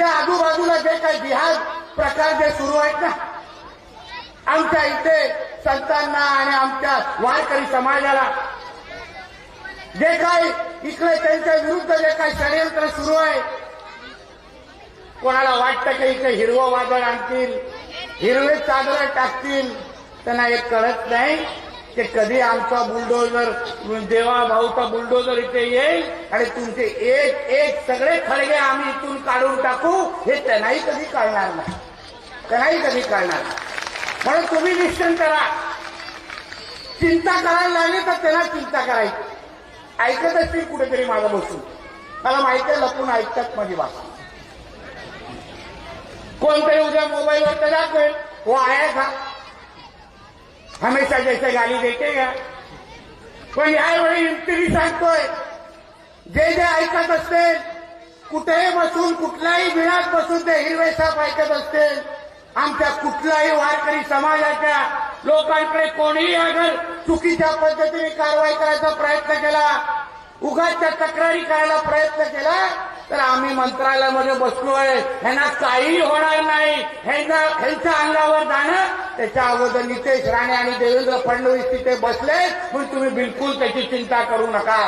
त्या आजूबाजूला जे काही बिहार प्रकार जे सुरू आहेत ना, आमच्या इथे संतांना आणि आमच्या वारकरी समाजाला जे काही इकडे त्यांच्या विरुद्ध जे काही षडयंत्र सुरू आहे, कोणाला वाटतं की इथे हिरवं वादळ आणतील, हिरवे चादर टाकतील, त्यांना हे कळत नाही की कधी आमचा बुलडोजर, देवा भाऊचा बुलडोजर इथे येईल आणि तुमचे एक एक सगळे खळगे आम्ही इथून काढून टाकू, हे त्यांनाही कधी कळणार नाही, त्यांनाही कधी कळणार नाही. म्हणून तुम्ही निश्चिंत राहा. चिंता करायला लागली तर त्यांना चिंता करायची. ऐकत असतील कुठेतरी मागं बसून, मला माहिती आहे लपून ऐकतात माझी बाबा. कोणतरी उद्या मोबाईलवर तर जातोय, वो आया था, हमेशा जैसे गाली देते का. पण यावेळी तरी सांगतोय, जे जे ऐकत असतील, कुठेही बसून कुठल्याही बिळात बसून ते हिरवे साप ऐकत असतील, आमच्या कुठल्याही वारकरी समाजाच्या लोकांकडे कोणीही अगर चुकीच्या पद्धतीने कारवाई करायचा प्रयत्न केला, उगाचच्या तक्रारी करायला प्रयत्न केला, तर आम्ही मंत्रालयामध्ये बसलोय, ह्यांना काही होणार नाही. ह्यांच्या अंगावर जाणं, त्याच्या अगोदर नितेश राणे आणि देवेंद्र फडणवीस तिथे बसले, पण तुम्ही बिलकुल त्याची चिंता करू नका.